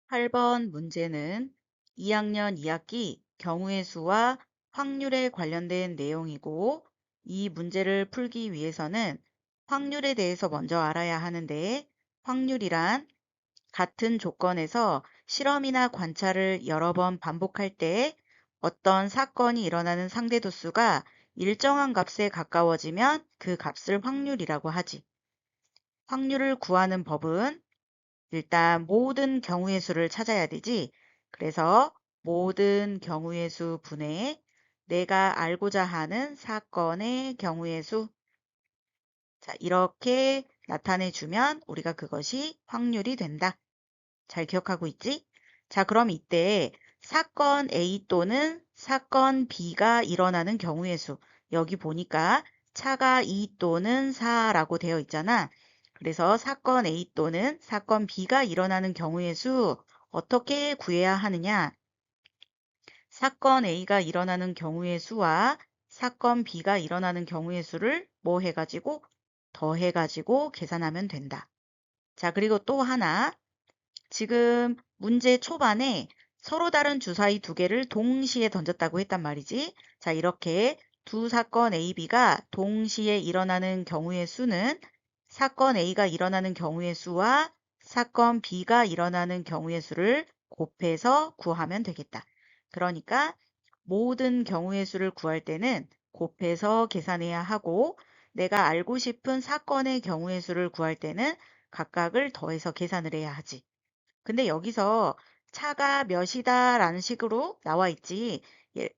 8번 문제는 2학년 2학기 경우의 수와 확률에 관련된 내용이고, 이 문제를 풀기 위해서는 확률에 대해서 먼저 알아야 하는데, 확률이란 같은 조건에서 실험이나 관찰을 여러 번 반복할 때 어떤 사건이 일어나는 상대도수가 일정한 값에 가까워지면 그 값을 확률이라고 하지. 확률을 구하는 법은 일단 모든 경우의 수를 찾아야 되지. 그래서 모든 경우의 수 분의 내가 알고자 하는 사건의 경우의 수. 자, 이렇게 나타내 주면 우리가 그것이 확률이 된다. 잘 기억하고 있지? 자, 그럼 이때 사건 A 또는 사건 B가 일어나는 경우의 수. 여기 보니까 차가 2 또는 4라고 되어 있잖아. 그래서 사건 A 또는 사건 B가 일어나는 경우의 수 어떻게 구해야 하느냐? 사건 A가 일어나는 경우의 수와 사건 B가 일어나는 경우의 수를 뭐 해가지고 더해가지고 계산하면 된다. 자, 그리고 또 하나. 지금 문제 초반에 서로 다른 주사위 두 개를 동시에 던졌다고 했단 말이지. 자, 이렇게 두 사건 A, B가 동시에 일어나는 경우의 수는 사건 A가 일어나는 경우의 수와 사건 B가 일어나는 경우의 수를 곱해서 구하면 되겠다. 그러니까 모든 경우의 수를 구할 때는 곱해서 계산해야 하고, 내가 알고 싶은 사건의 경우의 수를 구할 때는 각각을 더해서 계산을 해야 하지. 근데 여기서 차가 몇이다 라는 식으로 나와 있지.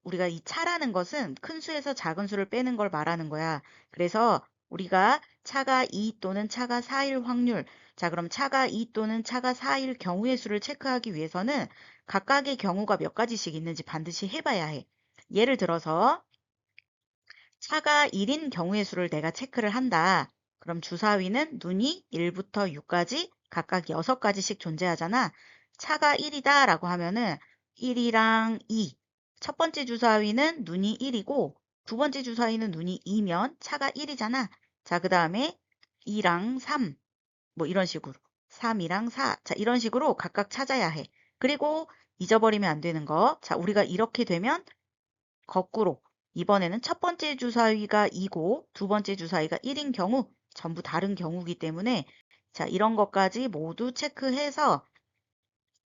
우리가 이 차라는 것은 큰 수에서 작은 수를 빼는 걸 말하는 거야. 그래서 우리가 차가 2 또는 차가 4일 확률. 자, 그럼 차가 2 또는 차가 4일 경우의 수를 체크하기 위해서는 각각의 경우가 몇 가지씩 있는지 반드시 해봐야 해. 예를 들어서 차가 1인 경우의 수를 내가 체크를 한다. 그럼 주사위는 눈이 1부터 6까지 각각 6가지씩 존재하잖아. 차가 1이다 라고 하면은 1이랑 2. 첫 번째 주사위는 눈이 1이고 두 번째 주사위는 눈이 2면 차가 1이잖아. 자, 그 다음에 2랑 3. 뭐 이런 식으로. 3이랑 4. 자, 이런 식으로 각각 찾아야 해. 그리고 잊어버리면 안 되는 거. 자, 우리가 이렇게 되면 거꾸로 이번에는 첫 번째 주사위가 2고 두 번째 주사위가 1인 경우 전부 다른 경우이기 때문에 자, 이런 것까지 모두 체크해서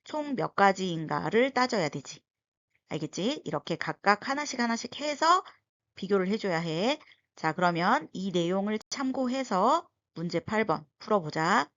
총 몇 가지인가를 따져야 되지. 알겠지? 이렇게 각각 하나씩 하나씩 해서 비교를 해줘야 해. 자, 그러면 이 내용을 참고해서 문제 8번 풀어보자.